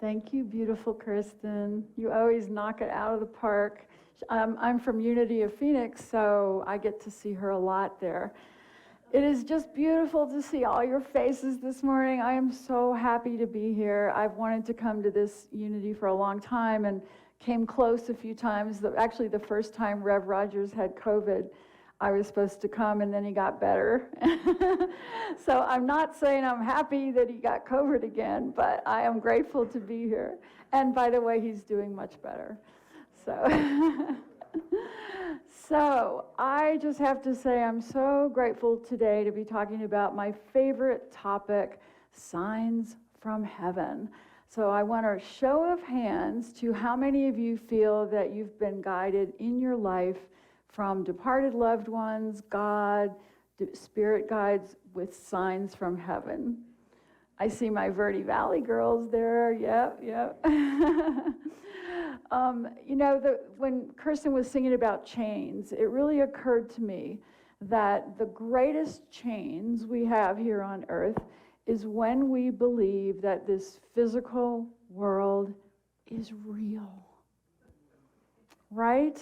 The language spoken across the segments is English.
Thank you, beautiful Kristen. You always knock it out of the park. I'm from Unity of Phoenix, so I get to see her a lot there. It is just beautiful to see all your faces this morning. I am so happy to be here. I've wanted to come to this Unity for a long time and came close a few times. Actually, the first time Rev Rogers had COVID, I was supposed to come and then he got better. So I'm not saying I'm happy that he got COVID again, but I am grateful to be here. And by the way, he's doing much better. So, so I just have to say I'm so grateful today to be talking about my favorite topic, signs from heaven. So I want a show of hands to how many of you feel that you've been guided in your life from departed loved ones, God, spirit guides with signs from heaven. I see my Verde Valley girls there. Yep. When Kirsten was singing about chains, it really occurred to me that the greatest chains we have here on earth is when we believe that this physical world is real, right?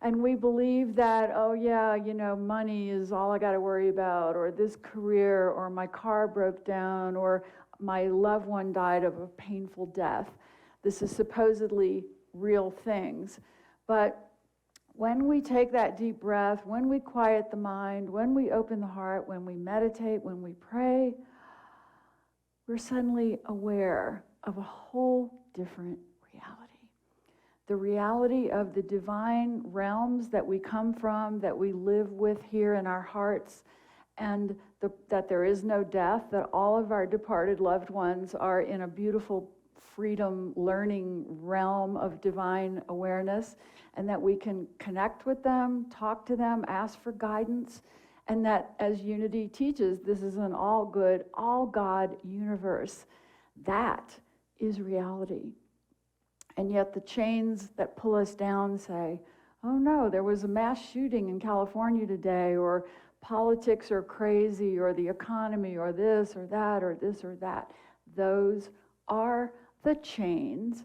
And we believe that, oh yeah, money is all I got to worry about, or this career, or my car broke down, or my loved one died of a painful death. This is supposedly real things. But when we take that deep breath, when we quiet the mind, when we open the heart, when we meditate, when we pray, we're suddenly aware of a whole different reality. The reality of the divine realms that we come from, that we live with here in our hearts, and that there is no death, that all of our departed loved ones are in a beautiful freedom learning realm of divine awareness, and that we can connect with them, talk to them, ask for guidance, and that, as Unity teaches, this is an all good, all God universe. That is reality. And yet the chains that pull us down say, oh no, there was a mass shooting in California today, or politics are crazy, or the economy, or this or that, or this or that. Those are the chains,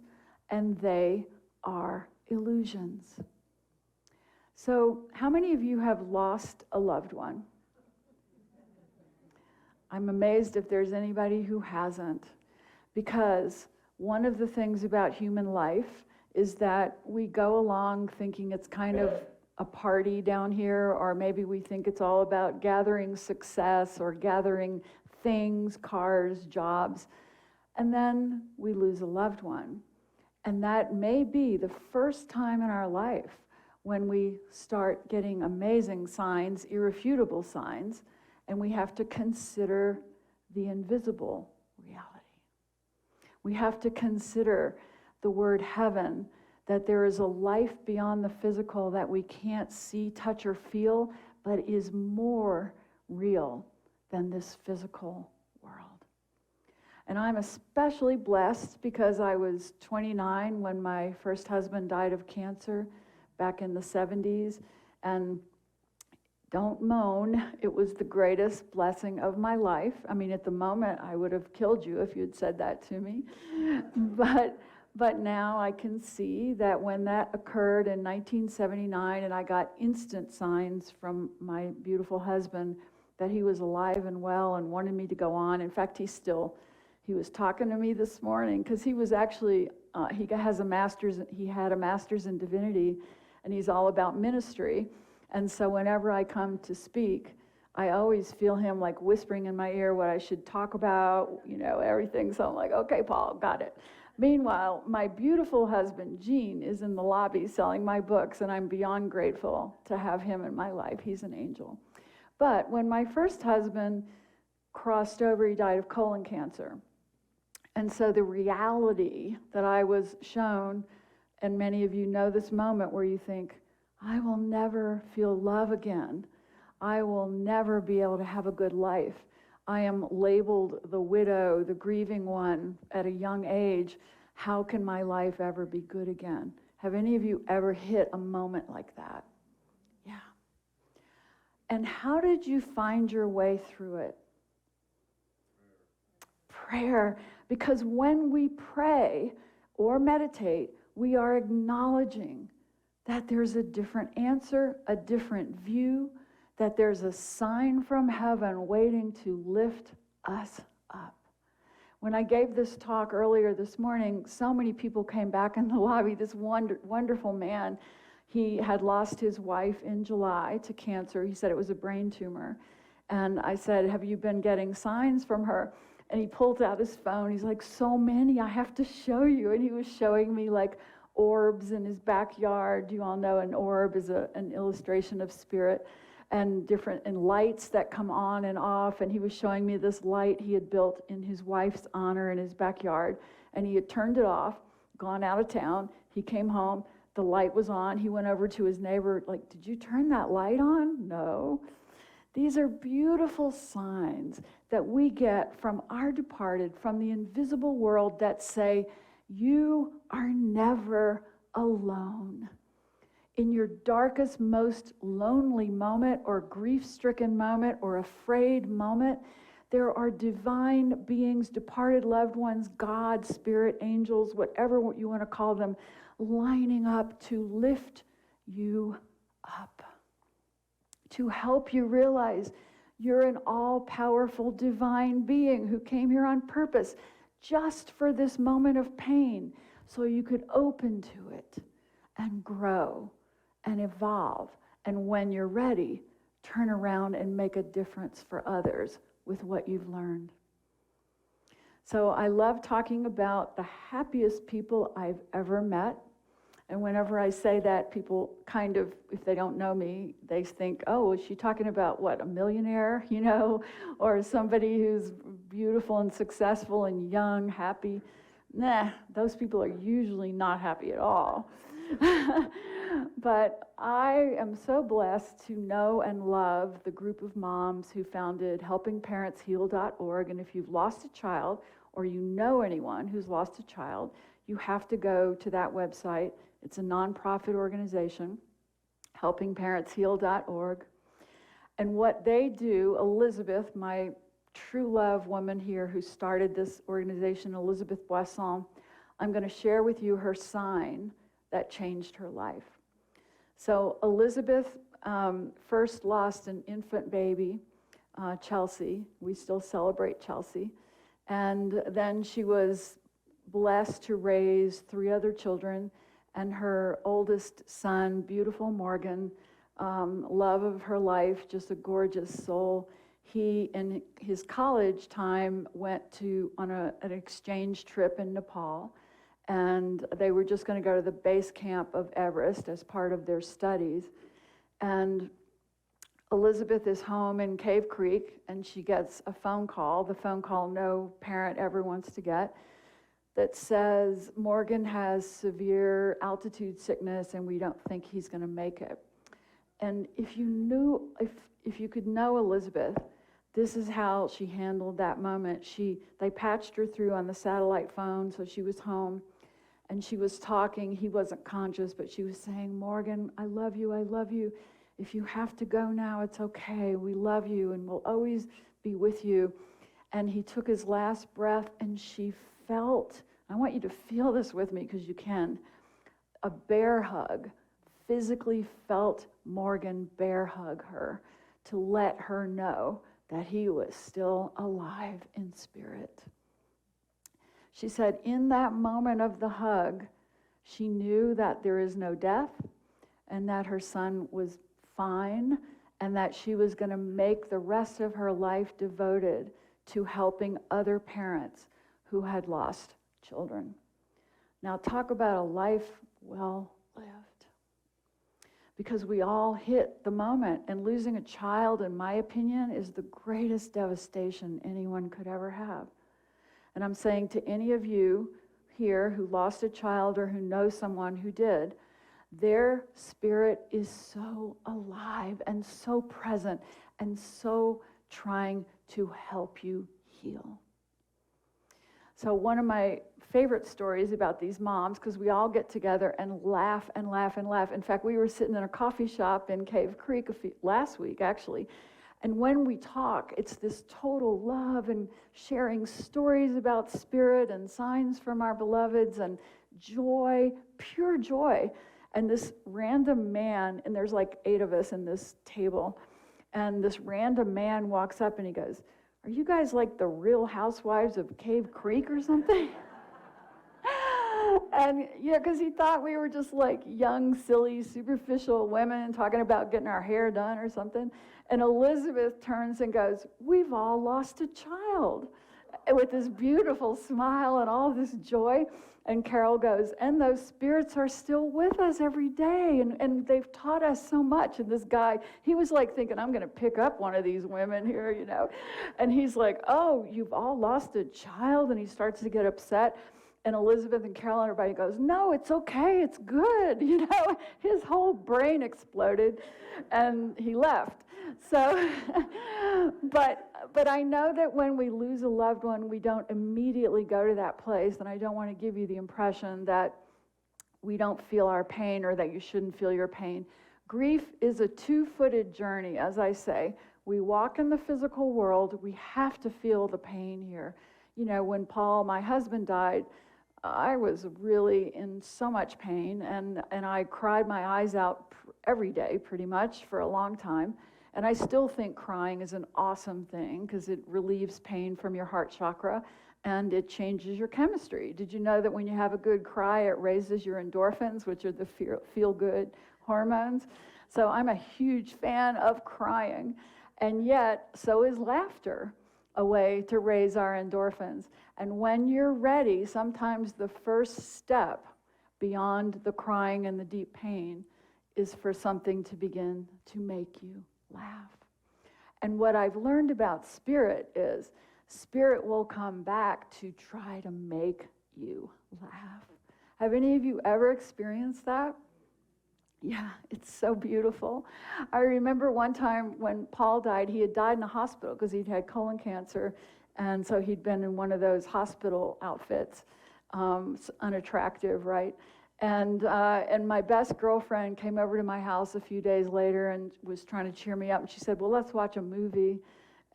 and they are illusions. So how many of you have lost a loved one? I'm amazed if there's anybody who hasn't, because one of the things about human life is that we go along thinking it's kind of a party down here, or maybe we think it's all about gathering success or gathering things, cars, jobs, and then we lose a loved one. And that may be the first time in our life when we start getting amazing signs, irrefutable signs, and we have to consider the invisible reality. We have to consider the word heaven, that there is a life beyond the physical that we can't see, touch, or feel, but is more real than this physical world. And I'm especially blessed because I was 29 when my first husband died of cancer back in the 70s. And don't moan, it was the greatest blessing of my life. I mean, at the moment, I would have killed you if you'd said that to me. But now I can see that when that occurred in 1979, and I got instant signs from my beautiful husband that he was alive and well and wanted me to go on. In fact, he was talking to me this morning because he was actually, he had a master's in divinity, and he's all about ministry. And so whenever I come to speak, I always feel him like whispering in my ear what I should talk about, everything. So I'm like, okay, Paul, got it. Meanwhile, my beautiful husband, Gene, is in the lobby selling my books, and I'm beyond grateful to have him in my life. He's an angel. But when my first husband crossed over, he died of colon cancer. And so the reality that I was shown, and many of you know this moment where you think, I will never feel love again. I will never be able to have a good life. I am labeled the widow, the grieving one at a young age. How can my life ever be good again? Have any of you ever hit a moment like that? Yeah. And how did you find your way through it? prayer, because when we pray or meditate, we are acknowledging that there's a different answer, a different view, that there's a sign from heaven waiting to lift us up. When I gave this talk earlier this morning, so many people came back in the lobby. This wonderful man, he had lost his wife in July to cancer. He said it was a brain tumor. And I said, have you been getting signs from her? And he pulled out his phone. He's like, so many, I have to show you. And he was showing me like orbs in his backyard. You all know an orb is an illustration of spirit, and lights that come on and off. And he was showing me this light he had built in his wife's honor in his backyard. And he had turned it off, gone out of town. He came home, the light was on. He went over to his neighbor, like, did you turn that light on? No. These are beautiful signs that we get from our departed, from the invisible world, that say, you are never alone. In your darkest, most lonely moment, or grief-stricken moment, or afraid moment, there are divine beings, departed loved ones, God, spirit, angels, whatever you want to call them, lining up to lift you up, to help you realize you're an all-powerful divine being who came here on purpose just for this moment of pain, so you could open to it and grow and evolve. And when you're ready, turn around and make a difference for others with what you've learned. So I love talking about the happiest people I've ever met. And whenever I say that, people kind of, if they don't know me, they think, oh, is she talking about what, a millionaire, or somebody who's beautiful and successful and young, happy? Nah, those people are usually not happy at all. But I am so blessed to know and love the group of moms who founded helpingparentsheal.org. And if you've lost a child, or you know anyone who's lost a child, you have to go to that website. It's a nonprofit organization, helpingparentsheal.org. And what they do, Elizabeth, my true love woman here who started this organization, Elizabeth Boisson, I'm going to share with you her sign that changed her life. So Elizabeth first lost an infant baby, Chelsea. We still celebrate Chelsea. And then she was blessed to raise 3 other children, and her oldest son, beautiful Morgan, love of her life, just a gorgeous soul. He, in his college time, went on an exchange trip in Nepal, and they were just going to go to the base camp of Everest as part of their studies. And Elizabeth is home in Cave Creek, and she gets a phone call, the phone call no parent ever wants to get, that says, Morgan has severe altitude sickness and we don't think he's going to make it. And if you could know Elizabeth, this is how she handled that moment. They patched her through on the satellite phone, so she was home, and she was talking. He wasn't conscious, but she was saying, Morgan, I love you, I love you. If you have to go now, it's okay. We love you and we'll always be with you. And he took his last breath, and she felt, I want you to feel this with me because you can, a bear hug. Physically felt Morgan bear hug her to let her know that he was still alive in spirit. She said in that moment of the hug, she knew that there is no death and that her son was fine, and that she was going to make the rest of her life devoted to helping other parents who had lost children. Now talk about a life well lived. Because we all hit the moment, and losing a child, in my opinion, is the greatest devastation anyone could ever have. And I'm saying to any of you here who lost a child or who know someone who did, their spirit is so alive and so present and so trying to help you heal. So one of my favorite stories about these moms, because we all get together and laugh and laugh and laugh. In fact, we were sitting in a coffee shop in Cave Creek last week, actually, And when we talk, it's this total love and sharing stories about spirit and signs from our beloveds and joy, pure joy. And this random man, and there's like 8 of us in this table, and this random man walks up and he goes, "Are you guys like the Real Housewives of Cave Creek or something?" And because he thought we were just like young, silly, superficial women talking about getting our hair done or something. And Elizabeth turns and goes, "We've all lost a child," with this beautiful smile and all this joy. And Carol goes, "And those spirits are still with us every day, and they've taught us so much." And this guy, he was like thinking, "I'm going to pick up one of these women here, And he's like, "Oh, you've all lost a child?" And he starts to get upset. And Elizabeth and Carol and everybody goes, "No, it's okay, it's good." His whole brain exploded, and he left. So, but I know that when we lose a loved one, we don't immediately go to that place, and I don't want to give you the impression that we don't feel our pain or that you shouldn't feel your pain. Grief is a two-footed journey, as I say. We walk in the physical world, we have to feel the pain here. When Paul, my husband, died, I was really in so much pain, and I cried my eyes out every day pretty much for a long time. And I still think crying is an awesome thing because it relieves pain from your heart chakra and it changes your chemistry. Did you know that when you have a good cry, it raises your endorphins, which are the feel-good hormones? So I'm a huge fan of crying. And yet, so is laughter, a way to raise our endorphins. And when you're ready, sometimes the first step beyond the crying and the deep pain is for something to begin to make you laugh. And what I've learned about spirit is spirit will come back to try to make you laugh. Have any of you ever experienced that? Yeah, it's so beautiful. I remember one time when Paul died, he had died in a hospital because he'd had colon cancer, and so he'd been in one of those hospital outfits, unattractive, right? And my best girlfriend came over to my house a few days later and was trying to cheer me up, and she said, "Well, let's watch a movie."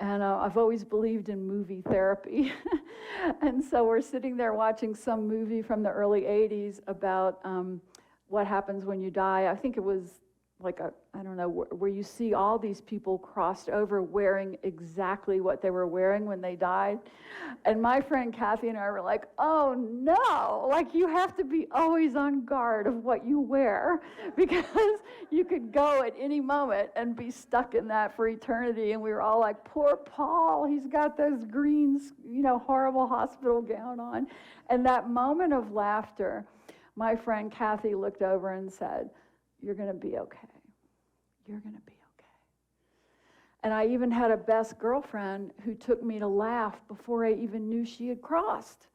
And I've always believed in movie therapy. And so we're sitting there watching some movie from the early 80s about what happens when you die. I think it was like where you see all these people crossed over wearing exactly what they were wearing when they died. And my friend Kathy and I were like, "Oh no, like you have to be always on guard of what you wear because you could go at any moment and be stuck in that for eternity." And we were all like, "Poor Paul, he's got those green, horrible hospital gown on." And that moment of laughter, my friend Kathy looked over and said, "You're going to be okay. You're going to be okay." And I even had a best girlfriend who took me to laugh before I even knew she had crossed,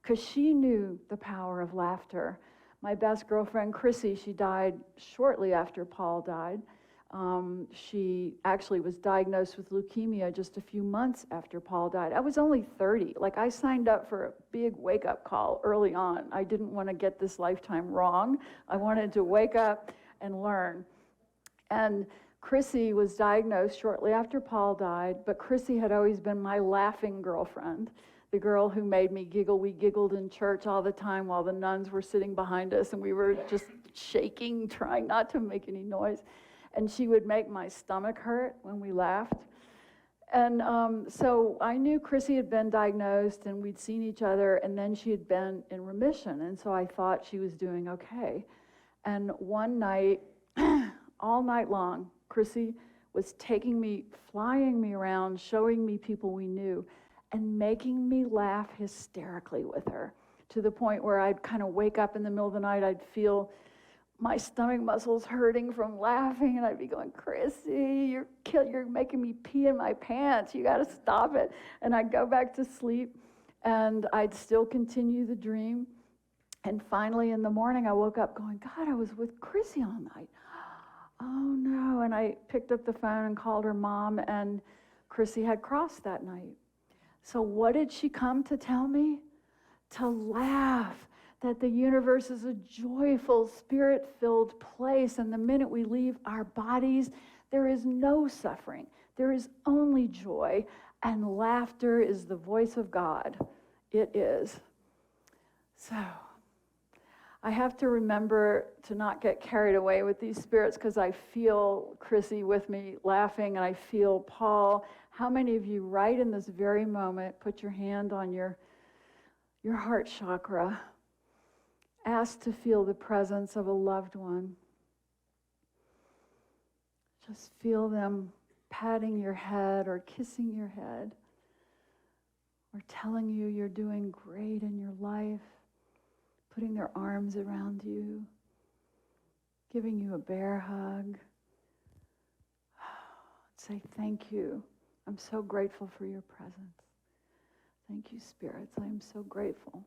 because she knew the power of laughter. My best girlfriend, Chrissy, she died shortly after Paul died. She actually was diagnosed with leukemia just a few months after Paul died. I was only 30. Like, I signed up for a big wake-up call early on. I didn't want to get this lifetime wrong. I wanted to wake up and learn. And Chrissy was diagnosed shortly after Paul died, but Chrissy had always been my laughing girlfriend, the girl who made me giggle. We giggled in church all the time while the nuns were sitting behind us, and we were just shaking, trying not to make any noise. And she would make my stomach hurt when we laughed. And so I knew Chrissy had been diagnosed, and we'd seen each other, and then she had been in remission, and so I thought she was doing okay. And one night, all night long, Chrissy was taking me, flying me around, showing me people we knew, and making me laugh hysterically with her, to the point where I'd kind of wake up in the middle of the night, I'd feel my stomach muscles hurting from laughing, and I'd be going, "Chrissy, you're making me pee in my pants. You got to stop it." And I'd go back to sleep, and I'd still continue the dream. And finally, in the morning, I woke up going, "God, I was with Chrissy all night. Oh no!" And I picked up the phone and called her mom, and Chrissy had crossed that night. So what did she come to tell me? To laugh. That the universe is a joyful, spirit-filled place, and the minute we leave our bodies, there is no suffering. There is only joy, and laughter is the voice of God. It is. So, I have to remember to not get carried away with these spirits, because I feel Chrissy with me laughing, and I feel Paul. How many of you right in this very moment put your hand on your heart chakra? Ask to feel the presence of a loved one. Just feel them patting your head or kissing your head or telling you you're doing great in your life, putting their arms around you, giving you a bear hug. Say, thank you. I'm so grateful for your presence. Thank you, spirits. I am so grateful.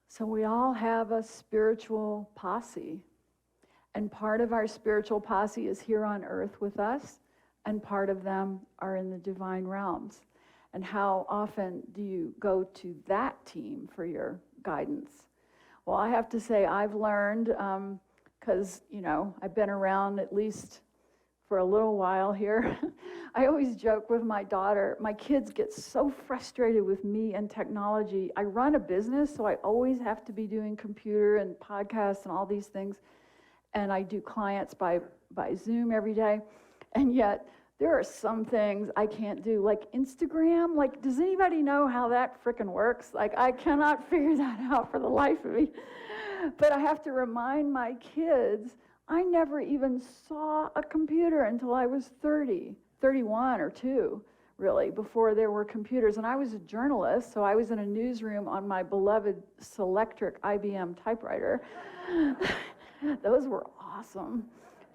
So we all have a spiritual posse. And part of our spiritual posse is here on earth with us, and part of them are in the divine realms. And how often do you go to that team for your guidance? Well, I have to say I've learned, because, I've been around at least for a little while here. I always joke with my daughter, my kids get so frustrated with me and technology. I run a business, so I always have to be doing computer and podcasts and all these things. And I do clients by Zoom every day. And yet, there are some things I can't do, like Instagram. Like, does anybody know how that frickin' works? Like, I cannot figure that out for the life of me. But I have to remind my kids, I never even saw a computer until I was 31 or 2, really, before there were computers. And I was a journalist, so I was in a newsroom on my beloved Selectric IBM typewriter. Those were awesome.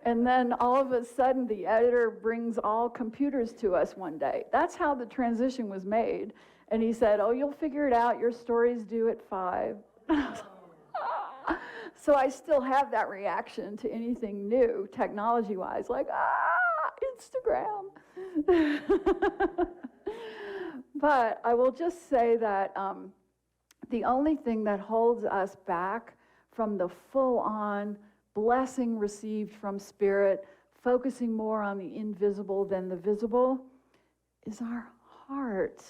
And then all of a sudden, the editor brings all computers to us one day. That's how the transition was made. And he said, oh, you'll figure it out. Your story's due at 5. So I still have that reaction to anything new, technology-wise, like, Instagram. But I will just say that the only thing that holds us back from the full-on blessing received from Spirit, focusing more on the invisible than the visible, is our heart.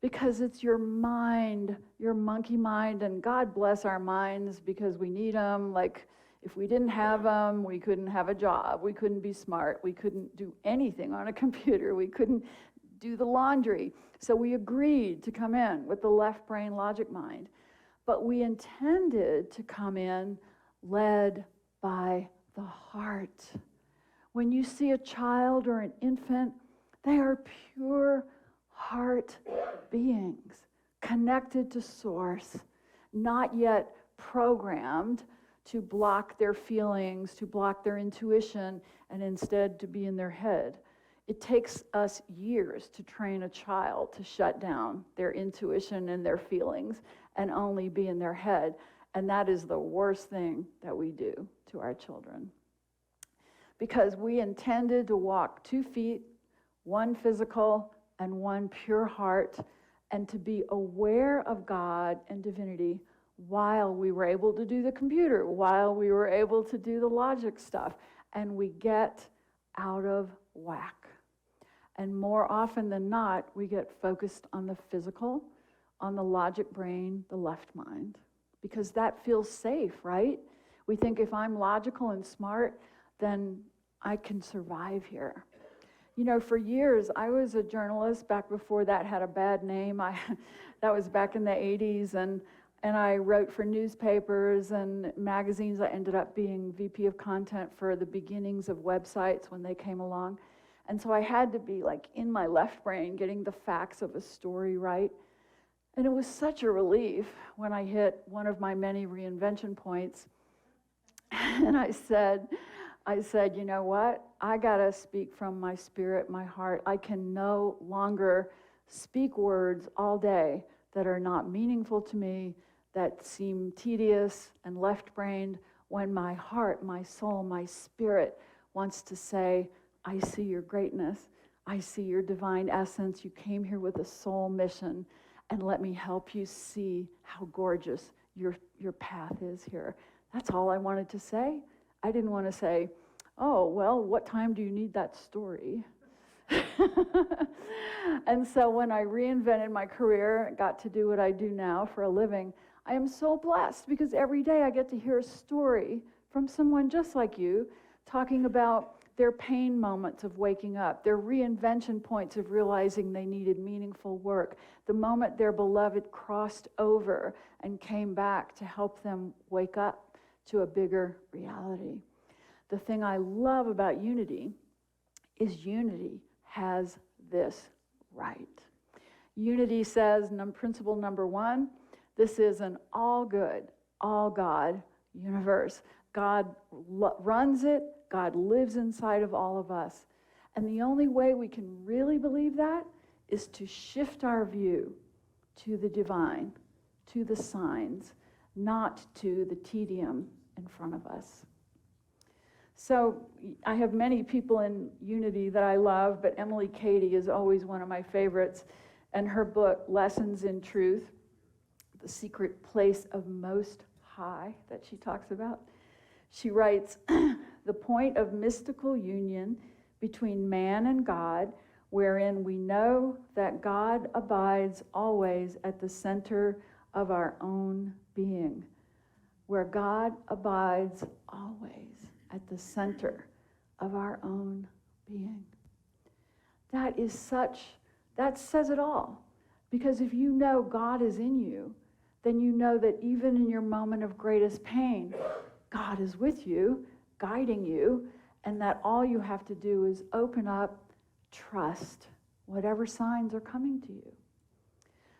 Because it's your mind, your monkey mind, and God bless our minds because we need them. Like, if we didn't have them, we couldn't have a job. We couldn't be smart. We couldn't do anything on a computer. We couldn't do the laundry. So we agreed to come in with the left brain logic mind. But we intended to come in led by the heart. When you see a child or an infant, they are pure heart beings, connected to source, not yet programmed to block their feelings, to block their intuition, and instead to be in their head. It takes us years to train a child to shut down their intuition and their feelings and only be in their head. And that is the worst thing that we do to our children. Because we intended to walk 2 feet, 1 physical and 1 pure heart, and to be aware of God and divinity while we were able to do the computer, while we were able to do the logic stuff. And we get out of whack. And more often than not, we get focused on the physical, on the logic brain, the left mind. Because that feels safe, right? We think if I'm logical and smart, then I can survive here. For years, I was a journalist back before that had a bad name. That was back in the 80s, and I wrote for newspapers and magazines. I ended up being VP of content for the beginnings of websites when they came along. And so I had to be like in my left brain getting the facts of a story right. And it was such a relief when I hit one of my many reinvention points. And I said, you know what? I gotta speak from my spirit, my heart. I can no longer speak words all day that are not meaningful to me, that seem tedious and left-brained, when my heart, my soul, my spirit wants to say, I see your greatness. I see your divine essence. You came here with a soul mission, and let me help you see how gorgeous your path is here. That's all I wanted to say. I didn't want to say, oh, well, what time do you need that story? And so when I reinvented my career and got to do what I do now for a living, I am so blessed because every day I get to hear a story from someone just like you talking about their pain moments of waking up, their reinvention points of realizing they needed meaningful work, the moment their beloved crossed over and came back to help them wake up to a bigger reality. The thing I love about unity is unity has this right. Unity says, principle number one, this is an all good, all God universe. God runs it. God lives inside of all of us. And the only way we can really believe that is to shift our view to the divine, to the signs, not to the tedium in front of us. So I have many people in Unity that I love, but Emily Cady is always one of my favorites. And her book, Lessons in Truth, the secret place of Most High that she talks about, she writes, the point of mystical union between man and God, wherein we know that God abides always at the center of our own being, where God abides always at the center of our own being. That says it all. Because if you know God is in you, then you know that even in your moment of greatest pain, God is with you, guiding you, and that all you have to do is open up, trust whatever signs are coming to you.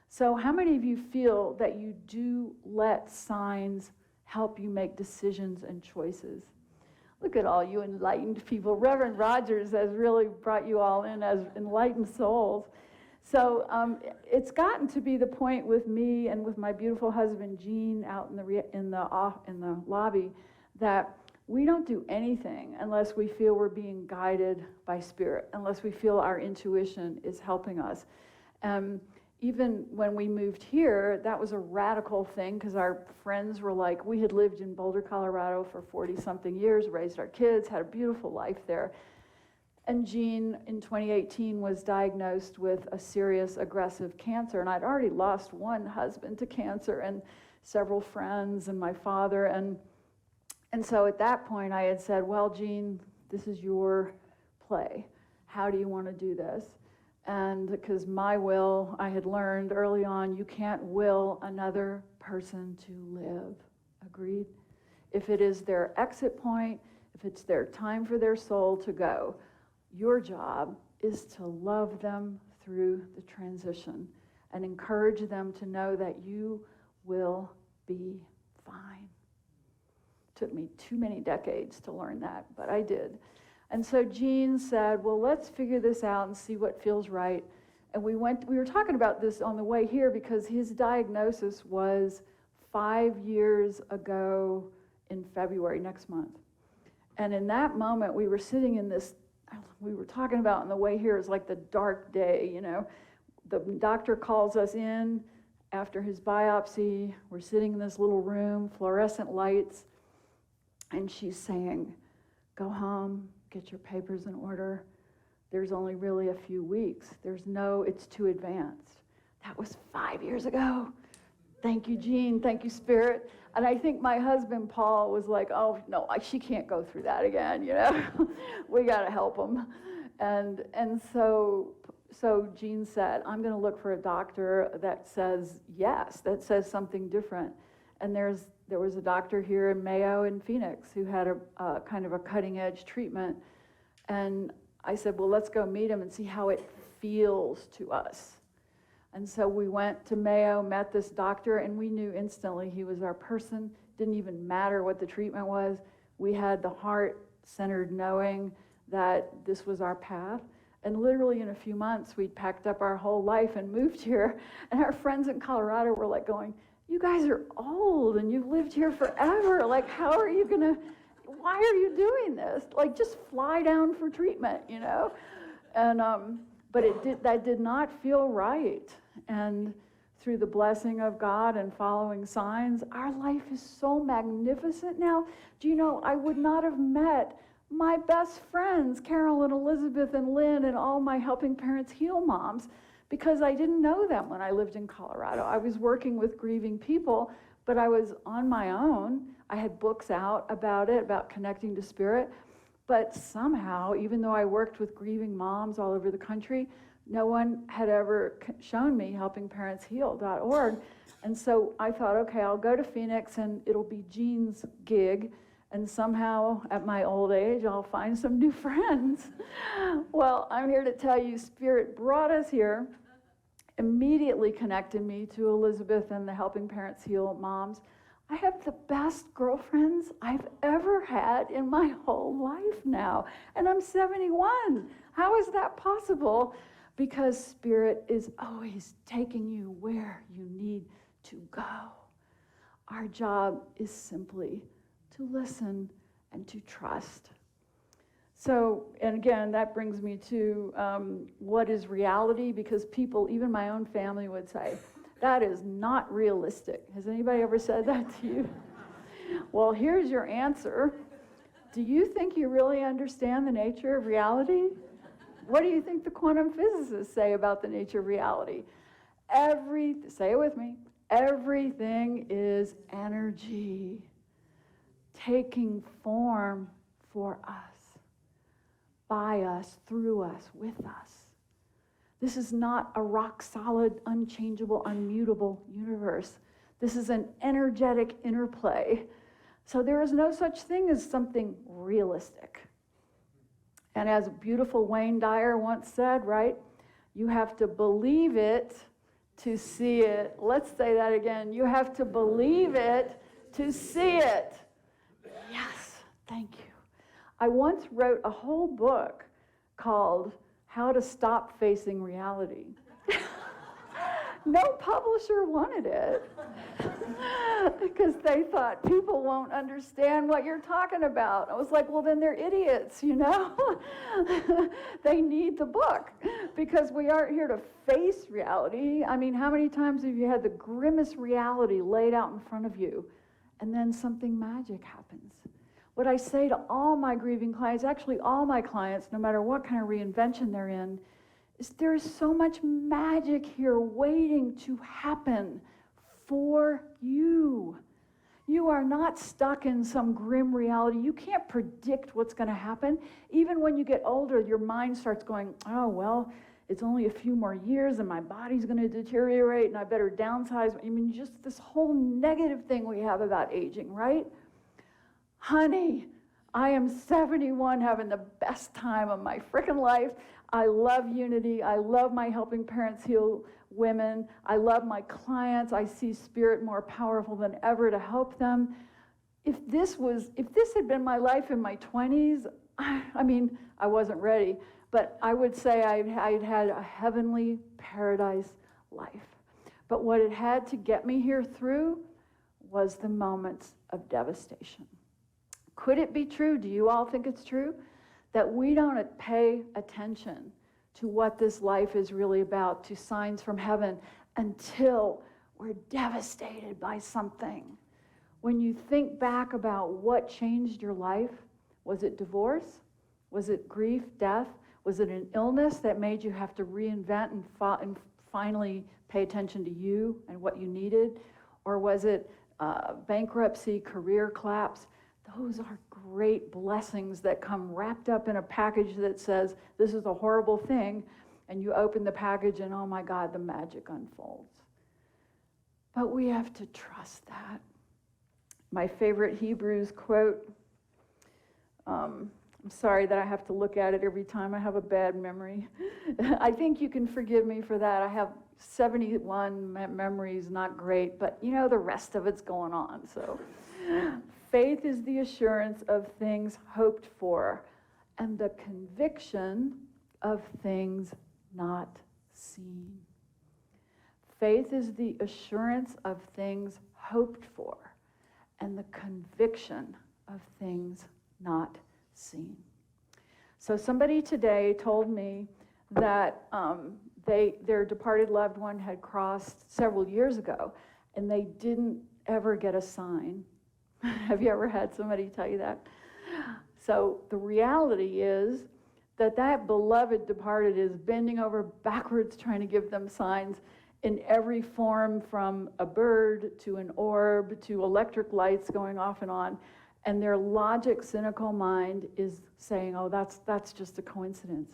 So how many of you feel that you do let signs help you make decisions and choices? Look at all you enlightened people. Reverend Rogers has really brought you all in as enlightened souls. So it's gotten to be the point with me and with my beautiful husband, Gene, out in the lobby, that we don't do anything unless we feel we're being guided by Spirit, unless we feel our intuition is helping us. Even when we moved here, that was a radical thing because our friends were like, we had lived in Boulder, Colorado for 40-something years, raised our kids, had a beautiful life there. And Jean, in 2018, was diagnosed with a serious aggressive cancer. And I'd already lost one husband to cancer and several friends and my father. And so at that point, I had said, well, Jean, this is your play. How do you want to do this? And because my will, I had learned early on, you can't will another person to live. Agreed? If it is their exit point, if it's their time for their soul to go, your job is to love them through the transition and encourage them to know that you will be fine. Took me too many decades to learn that, but I did. And so Jean said, well, let's figure this out and see what feels right. And we were talking about this on the way here because his diagnosis was 5 years ago in February, next month. And in that moment, we were sitting in this, we were talking about on the way here, it's like the dark day, you know. The doctor calls us in after his biopsy. We're sitting in this little room, fluorescent lights, and she's saying, go home, get your papers in order. There's only really a few weeks. It's too advanced. That was 5 years ago. Thank you, Jean. Thank you, Spirit. And I think my husband, Paul, was like, oh, no, she can't go through that again, you know. We got to help him. And so Jean said, I'm going to look for a doctor that says yes, that says something different. And there was a doctor here in Mayo in Phoenix who had a kind of a cutting edge treatment. And I said, well, let's go meet him and see how it feels to us. And so we went to Mayo, met this doctor, and we knew instantly he was our person. Didn't even matter what the treatment was. We had the heart-centered knowing that this was our path. And literally in a few months, we'd packed up our whole life and moved here. And our friends in Colorado were like going, you guys are old and you've lived here forever. Like, why are you doing this? Like, just fly down for treatment, you know? And, but that did not feel right. And through the blessing of God and following signs, our life is so magnificent now. Do you know, I would not have met my best friends, Carol and Elizabeth and Lynn and all my Helping Parents Heal moms, because I didn't know them when I lived in Colorado. I was working with grieving people, but I was on my own. I had books out about it, about connecting to spirit. But somehow, even though I worked with grieving moms all over the country, no one had ever shown me helpingparentsheal.org. And so I thought, okay, I'll go to Phoenix and it'll be Jean's gig. And somehow, at my old age, I'll find some new friends. Well, I'm here to tell you, Spirit brought us here, immediately connected me to Elizabeth and the Helping Parents Heal moms. I have the best girlfriends I've ever had in my whole life now. And I'm 71. How is that possible? Because Spirit is always taking you where you need to go. Our job is simply to listen and to trust. So, and again, that brings me to what is reality, because people, even my own family, would say, that is not realistic. Has anybody ever said that to you? Well, here's your answer. Do you think you really understand the nature of reality? What do you think the quantum physicists say about the nature of reality? Say it with me, everything is energy taking form for us, by us, through us, with us. This is not a rock-solid, unchangeable, unmutable universe. This is an energetic interplay. So there is no such thing as something realistic. And as beautiful Wayne Dyer once said, right, you have to believe it to see it. Let's say that again. You have to believe it to see it. Yes, thank you. I once wrote a whole book called How to Stop Facing Reality. No publisher wanted it because they thought people won't understand what you're talking about. I was like, well, then they're idiots, you know? They need the book because we aren't here to face reality. I mean, how many times have you had the grimmest reality laid out in front of you and then something magic happens? What I say to all my grieving clients, actually all my clients, no matter what kind of reinvention they're in, is there is so much magic here waiting to happen for you. You are not stuck in some grim reality. You can't predict what's going to happen. Even when you get older, your mind starts going, oh, well, it's only a few more years and my body's going to deteriorate and I better downsize. I mean, just this whole negative thing we have about aging, right? Honey, I am 71, having the best time of my frickin' life. I love unity. I love my Helping Parents Heal women. I love my clients. I see Spirit more powerful than ever to help them. If this had been my life in my 20s, I mean, I wasn't ready, but I would say I'd had a heavenly paradise life. But what it had to get me here through was the moments of devastation. Could it be true? Do you all think it's true? That we don't pay attention to what this life is really about, to signs from heaven, until we're devastated by something. When you think back about what changed your life, was it divorce? Was it grief, death? Was it an illness that made you have to reinvent and finally pay attention to you and what you needed? Or was it bankruptcy, career collapse? Those are great blessings that come wrapped up in a package that says, this is a horrible thing, and you open the package and, oh my God, the magic unfolds. But we have to trust that. My favorite Hebrews quote, I'm sorry that I have to look at it every time. I have a bad memory. I think you can forgive me for that. I have 71 memories, not great, but you know, the rest of it's going on, so. Faith is the assurance of things hoped for and the conviction of things not seen. Faith is the assurance of things hoped for and the conviction of things not seen. So somebody today told me that their departed loved one had crossed several years ago and they didn't ever get a sign. Have you ever had somebody tell you that? So the reality is that that beloved departed is bending over backwards trying to give them signs in every form, from a bird to an orb to electric lights going off and on. And their logic, cynical mind is saying, oh, that's just a coincidence.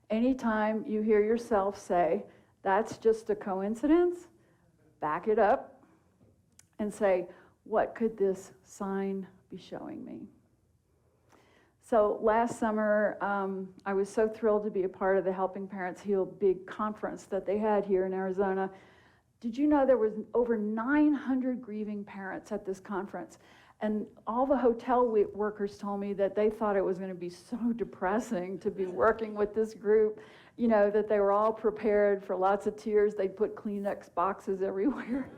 Anytime you hear yourself say, that's just a coincidence, back it up and say, what could this sign be showing me? So last summer, I was so thrilled to be a part of the Helping Parents Heal big conference that they had here in Arizona. Did you know there was over 900 grieving parents at this conference? And all the hotel workers told me that they thought it was going to be so depressing to be working with this group, you know, that they were all prepared for lots of tears. They'd put Kleenex boxes everywhere.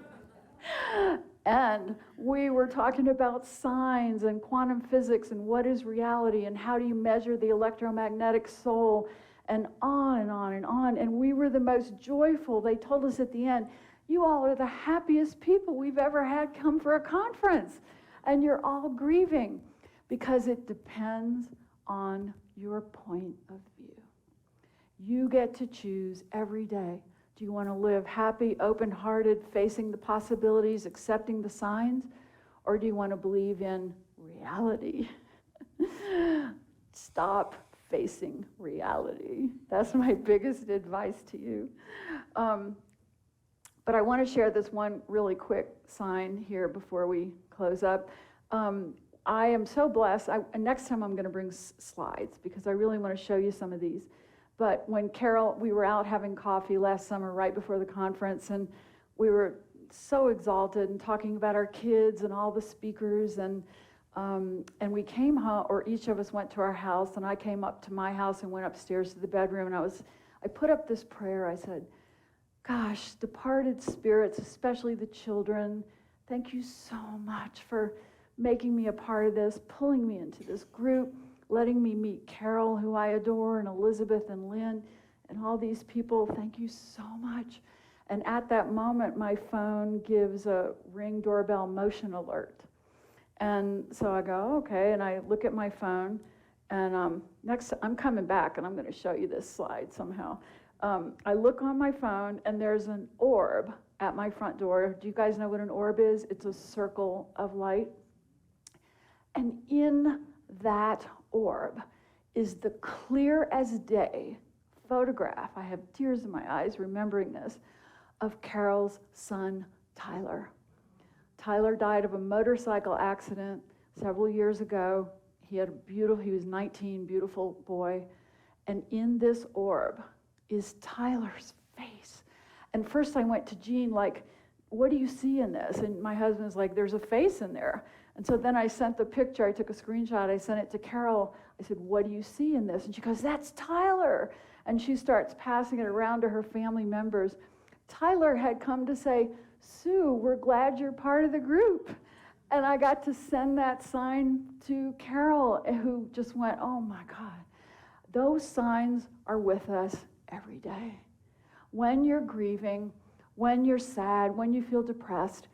And we were talking about signs and quantum physics and what is reality and how do you measure the electromagnetic soul, and on and on and on. And we were the most joyful. They told us at the end, you all are the happiest people we've ever had come for a conference. And you're all grieving because it depends on your point of view. You get to choose every day. Do you want to live happy, open-hearted, facing the possibilities, accepting the signs? Or do you want to believe in reality? Stop facing reality. That's my biggest advice to you. But I want to share this one really quick sign here before we close up. I am so blessed. Next time I'm going to bring slides because I really want to show you some of these. But when Carol, we were out having coffee last summer right before the conference, and we were so exalted and talking about our kids and all the speakers, and we came home, or each of us went to our house, and I came up to my house and went upstairs to the bedroom, and I put up this prayer. I said, gosh, departed spirits, especially the children, thank you so much for making me a part of this, pulling me into this group, letting me meet Carol, who I adore, and Elizabeth and Lynn, and all these people. Thank you so much. And at that moment, my phone gives a Ring doorbell motion alert. And so I go, okay, and I look at my phone, and I'm coming back, and I'm going to show you this slide somehow. I look on my phone, and there's an orb at my front door. Do you guys know what an orb is? It's a circle of light. And in that orb is the clear as day photograph, I have tears in my eyes remembering this, of Carol's son, Tyler. Tyler died of a motorcycle accident several years ago. He was 19, beautiful boy. And in this orb is Tyler's face. And first I went to Jean, like, what do you see in this? And my husband's like, there's a face in there. And so then I sent the picture, I took a screenshot, I sent it to Carol. I said, what do you see in this? And she goes, that's Tyler. And she starts passing it around to her family members. Tyler had come to say, Sue, we're glad you're part of the group. And I got to send that sign to Carol, who just went, oh my God. Those signs are with us every day. When you're grieving, when you're sad, when you feel depressed,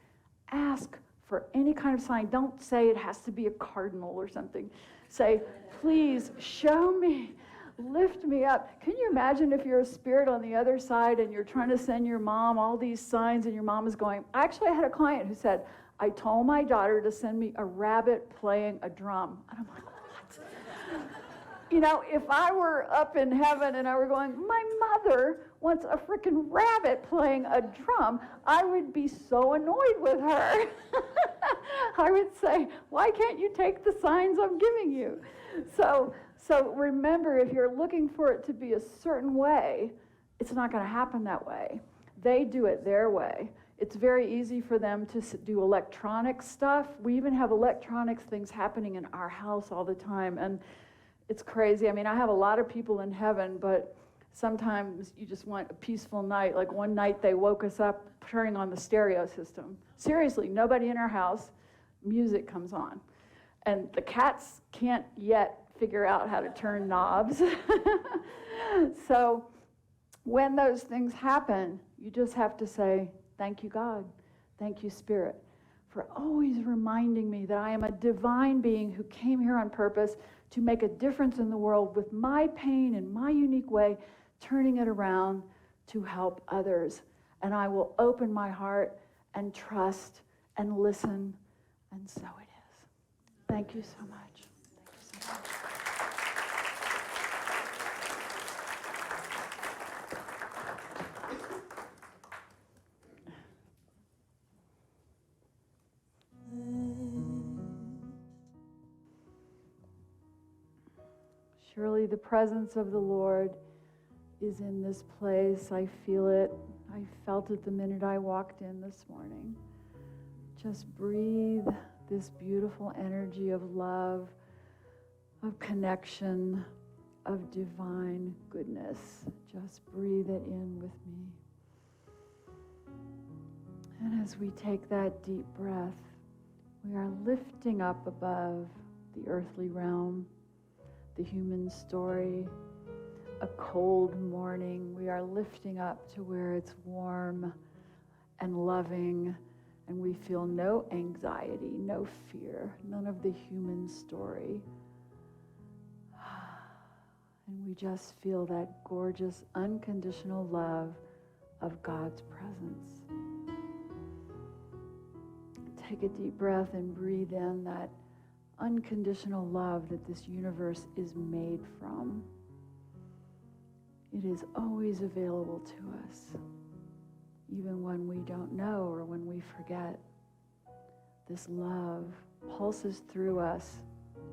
ask for any kind of sign. Don't say it has to be a cardinal or something. Say, please show me, lift me up. Can you imagine if you're a spirit on the other side and you're trying to send your mom all these signs and your mom is going, actually I had a client who said, I told my daughter to send me a rabbit playing a drum. And I'm like, what? You know, if I were up in heaven and I were going, my mother wants a freaking rabbit playing a drum, I would be so annoyed with her. I would say, why can't you take the signs I'm giving you? So remember, if you're looking for it to be a certain way, it's not going to happen that way. They do it their way. It's very easy for them to do electronic stuff. We even have electronics things happening in our house all the time, and it's crazy. I mean, I have a lot of people in heaven, but sometimes you just want a peaceful night. Like one night they woke us up turning on the stereo system. Seriously, nobody in our house, music comes on. And the cats can't yet figure out how to turn knobs. So when those things happen, you just have to say, thank you, God. Thank you, Spirit, for always reminding me that I am a divine being who came here on purpose to make a difference in the world with my pain in my unique way, turning it around to help others. And I will open my heart and trust and listen, and so it is. Thank you so much. Thank you so much. Surely the presence of the Lord is in this place. I feel it. I felt it the minute I walked in this morning. Just breathe this beautiful energy of love, of connection, of divine goodness. Just breathe it in with me. And as we take that deep breath, we are lifting up above the earthly realm, the human story, a cold morning. We are lifting up to where it's warm and loving, and we feel no anxiety, no fear, none of the human story. And we just feel that gorgeous, unconditional love of God's presence. Take a deep breath and breathe in that unconditional love that this universe is made from. It is always available to us, even when we don't know or when we forget. This love pulses through us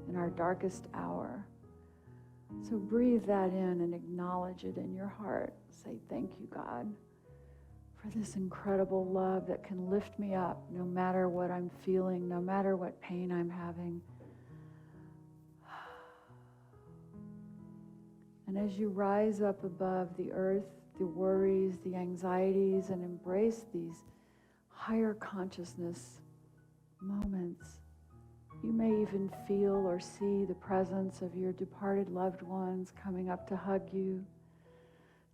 in our darkest hour. So breathe that in and acknowledge it in your heart. Say, thank you, God, for this incredible love that can lift me up no matter what I'm feeling, no matter what pain I'm having. And as you rise up above the earth, the worries, the anxieties, and embrace these higher consciousness moments, you may even feel or see the presence of your departed loved ones coming up to hug you,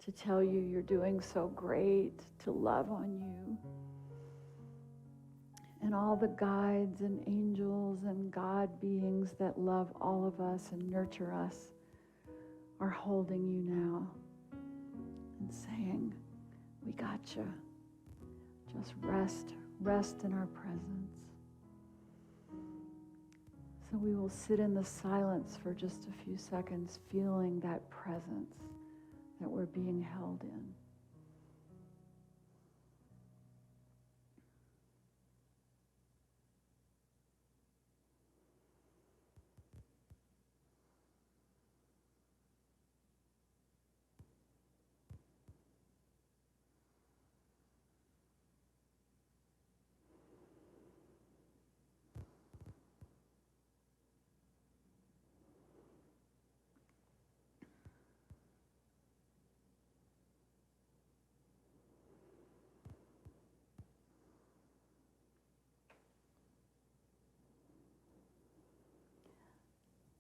to tell you you're doing so great, to love on you. And all the guides and angels and God beings that love all of us and nurture us are holding you now and saying, we gotcha. Just rest in our presence. So we will sit in the silence for just a few seconds, feeling that presence that we're being held in.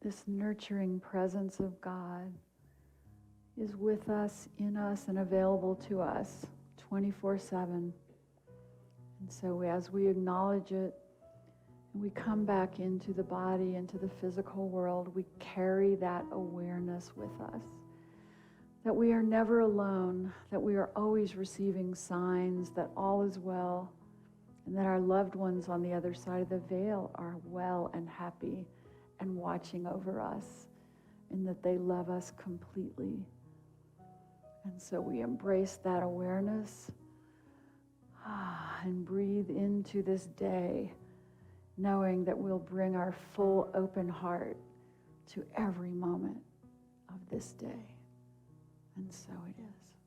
This nurturing presence of God is with us, in us, and available to us 24/7. And so as we acknowledge it, and we come back into the body, into the physical world, we carry that awareness with us. That we are never alone, that we are always receiving signs that all is well, and that our loved ones on the other side of the veil are well and happy and watching over us, and that they love us completely. And so we embrace that awareness and breathe into this day, knowing that we'll bring our full open heart to every moment of this day. And so it is.